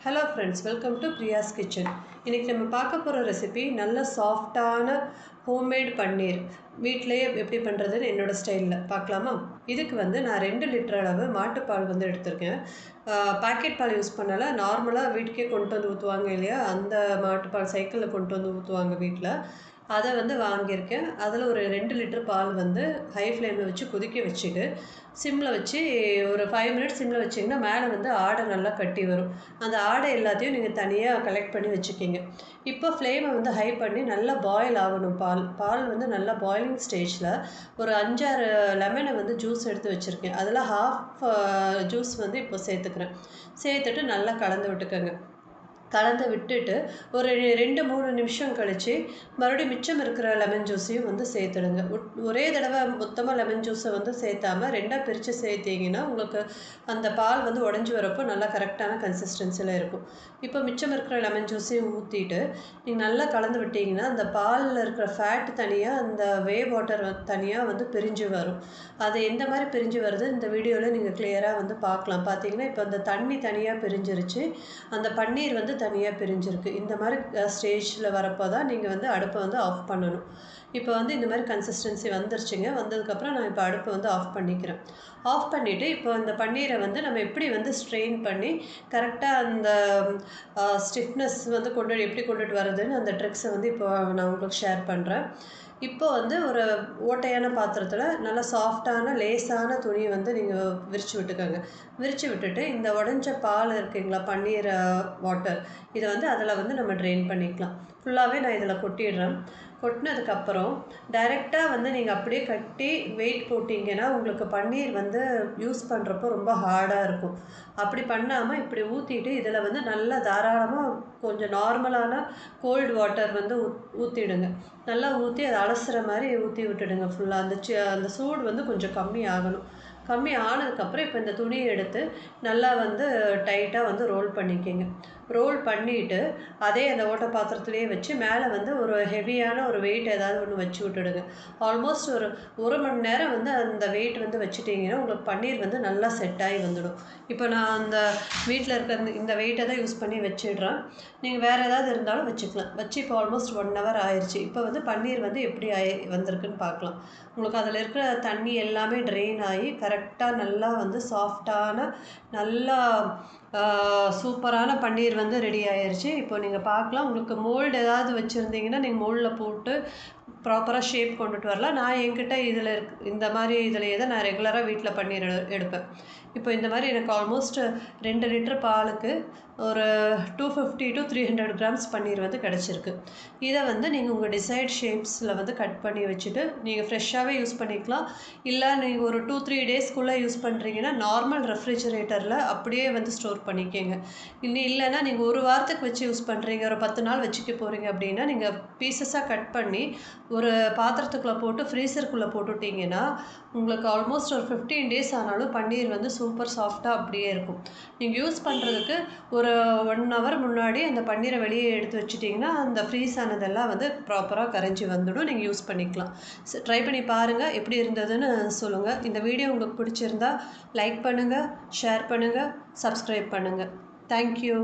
Hello friends, welcome to Priya's Kitchen. இன்னைக்கு நம்ம பார்க்க போகிற ரெசிபி நல்ல சாஃப்டான ஹோம்மேட் பன்னீர் வீட்டிலேயே எப்படி பண்ணுறதுன்னு என்னோடய ஸ்டைலில் பார்க்கலாமா. இதுக்கு நான் 2 லிட்டர் அளவு மாட்டுப்பால் எடுத்திருக்கேன். பாக்கெட் பால் யூஸ் பண்ணலை, நார்மலாக வீட்டுக்கே கொண்டு வந்து ஊற்றுவாங்க இல்லையா, அந்த மாட்டுப்பால் சைக்கிளில் கொண்டு வந்து ஊற்றுவாங்க வீட்டில், அதை வாங்கியிருக்கேன். அதில் ஒரு 2 லிட்டர் பால் ஹை ஃப்ளேமில் வச்சு கொதிக்க வச்சுட்டு சிம்மில் வச்சு ஒரு 5 மினிட்ஸ் சிம்மில் வச்சிங்கன்னா மேலே ஆடை நல்லா கட்டி வரும். அந்த ஆடை எல்லாத்தையும் நீங்கள் தனியாக கலெக்ட் பண்ணி வச்சுக்கிங்க. இப்போ ஃப்ளேமை ஹை பண்ணி நல்லா பாயில் ஆகணும். பால் நல்லா பாயிலிங் ஸ்டேஜில் ஒரு 5-6 லெமனை ஜூஸ் எடுத்து வச்சுருக்கேன். அதில் ஹாஃப் ஜூஸ் இப்போ சேர்த்துட்டு நல்லா கலந்து விட்டுக்கோங்க. கலந்து விட்டுட்டு ஒரு 2-3 நிமிஷம் கழித்து மறுபடியும் மிச்சம் இருக்கிற லெமன் ஜூஸையும் சேர்த்துடுங்க. ஒரே தடவை மொத்தமாக லெமன் ஜூஸை சேர்த்தாமல் 2ஆக பிரித்து சேர்த்திங்கன்னா உங்களுக்கு அந்த பால் உடஞ்சி வரப்போ நல்லா கரெக்டான கன்சிஸ்டன்சியில் இருக்கும். இப்போ மிச்சம் இருக்கிற லெமன் ஜூஸையும் ஊற்றிட்டு நீங்கள் நல்லா கலந்து விட்டிங்கன்னா அந்த பாலில் இருக்கிற ஃபேட் தனியாக, அந்த வே வாட்டர் தனியாக பிரிஞ்சு வரும். அது எந்த மாதிரி பிரிஞ்சு வருது இந்த வீடியோவில் நீங்கள் கிளியராக பார்க்கலாம். பார்த்தீங்கன்னா இப்போ அந்த தண்ணி தனியாக பிரிஞ்சிருச்சு, அந்த பன்னீர் தனியாக பிரிஞ்சிருக்கு. இந்த மாதிரி ஸ்டேஜில் வரப்போ தான் நீங்கள் அடுப்பை ஆஃப் பண்ணணும். இப்போ இந்த மாதிரி கன்சிஸ்டன்சி வந்துருச்சுங்க. வந்ததுக்கப்புறம் நான் இப்போ அடுப்பை ஆஃப் பண்ணிக்கிறேன். ஆஃப் பண்ணிவிட்டு இப்போ இந்த பன்னீரை நம்ம எப்படி ஸ்ட்ரெயின் பண்ணி கரெக்டாக அந்த ஸ்டிஃப்னஸ் எப்படி கொண்டுட்டு வருதுன்னு அந்த ட்ரிக்ஸை இப்போ நான் உங்களுக்கு ஷேர் பண்ணுறேன். இப்போ ஒரு ஓட்டையான பாத்திரத்தில் நல்லா சாஃப்டான லேசான துணியை நீங்கள் விரித்து விட்டுக்கோங்க. விரித்து விட்டுட்டு இந்த உடஞ்ச பால் இருக்குங்களா, பன்னீர் வாட்டர், இதை அதில் நம்ம ட்ரெயின் பண்ணிக்கலாம். ஃபுல்லாகவே நான் இதில் கொட்டிடுறேன். கொட்டினதுக்கப்புறம் டைரெக்டாக நீங்கள் அப்படியே கட்டி வெயிட் போட்டிங்கன்னா உங்களுக்கு பன்னீர் யூஸ் பண்ணுறப்போ ரொம்ப ஹார்டாக இருக்கும். அப்படி பண்ணாமல் இப்படி ஊற்றிட்டு இதில் நல்லா தாராளமாக கொஞ்சம் நார்மலான கோல்டு வாட்டர் ஊற்றிடுங்க. நல்லா ஊற்றி அதை அலசுகிற மாதிரி ஊற்றி விட்டுடுங்க ஃபுல்லாக. அந்த சூடு கொஞ்சம் கம்மி ஆகணும். கம்மி ஆனதுக்கப்புறம் இப்போ இந்த துணியை எடுத்து நல்லா டைட்டாக ரோல் பண்ணிக்கோங்க. ரோல் பண்ணிவிட்டு அதே அந்த ஓட்டை பாத்திரத்துலேயே வச்சு மேலே ஒரு ஹெவியான ஒரு வெயிட் ஏதாவது ஒன்று வச்சு விட்டுடுங்க. ஆல்மோஸ்ட் ஒரு மணி நேரம் அந்த வெயிட் வச்சுட்டிங்கன்னா உங்களுக்கு பன்னீர் நல்லா செட் ஆகி வந்துடும். இப்போ நான் அந்த வீட்டில் இருக்கிற இந்த வெயிட்டை தான் யூஸ் பண்ணி வச்சிடுறேன். நீங்கள் வேறு ஏதாவது இருந்தாலும் வச்சுக்கலாம். வச்சு இப்போ ஆல்மோஸ்ட் 1 ஹவர் ஆயிடுச்சு. இப்போ பன்னீர் எப்படி வந்திருக்குன்னு பார்க்கலாம். உங்களுக்கு அதில் இருக்கிற தண்ணி எல்லாமே ட்ரெயின் ஆகி கரெக்டாக நல்லா சாஃப்டான நல்லா சூப்பரான பன்னீர் ரெடி ஆயிடுச்சு. இப்போ நீங்கள் பார்க்கலாம். உங்களுக்கு மோல்டு ஏதாவது வச்சுருந்தீங்கன்னா நீங்கள் மோல்டில் போட்டு ப்ராப்பராக ஷேப் கொண்டுட்டு வரலாம். நான் என்கிட்ட இதில் இந்த மாதிரி இதிலேயே தான் நான் ரெகுலராக வீட்டில் பன்னீர் எடுப்பேன். இப்போ இந்த மாதிரி எனக்கு ஆல்மோஸ்ட் 2 லிட்டர் பாலுக்கு ஒரு 250 to 300 கிராம்ஸ் பன்னீர் கிடச்சிருக்கு. இதை நீங்கள் உங்கள் டிசைட் ஷேப்ஸில் கட் பண்ணி வச்சுட்டு நீங்கள் ஃப்ரெஷ்ஷாகவே யூஸ் பண்ணிக்கலாம். இல்லை நீங்கள் ஒரு 2-3 டேஸ்க்குள்ளே யூஸ் பண்ணுறீங்கன்னா நார்மல் ரெஃப்ரிஜரேட்டரில் அப்படியே ஸ்டோர் பண்ணிக்கோங்க. இல்லைன்னா நீங்கள் ஒரு வாரத்துக்கு வச்சு யூஸ் பண்ணுறீங்க, ஒரு 10 நாள் வச்சுக்க போகிறீங்க அப்படின்னா நீங்கள் பீசஸாக கட் பண்ணி ஒரு பாத்திரத்துக்குள்ளே போட்டு ஃப்ரீசருக்குள்ளே போட்டுவிட்டிங்கன்னா உங்களுக்கு ஆல்மோஸ்ட் ஒரு 15 டேஸ் ஆனாலும் பன்னீர் சூப்பர் சாஃப்டாக அப்படியே இருக்கும். நீங்கள் யூஸ் பண்ணுறதுக்கு ஒரு 1 ஹவர் முன்னாடி அந்த பன்னீரை வெளியே எடுத்து வச்சுட்டிங்கன்னா அந்த ஃப்ரீஸ் ஆனதெல்லாம் ப்ராப்பராக கரைஞ்சி வந்துடும். நீங்கள் யூஸ் பண்ணிக்கலாம். ட்ரை பண்ணி பாருங்கள், எப்படி இருந்ததுன்னு சொல்லுங்கள். இந்த வீடியோ உங்களுக்கு பிடிச்சிருந்தா லைக் பண்ணுங்கள், ஷேர் பண்ணுங்கள், சப்ஸ்கிரைப் பண்ணுங்கள். தேங்க்யூ.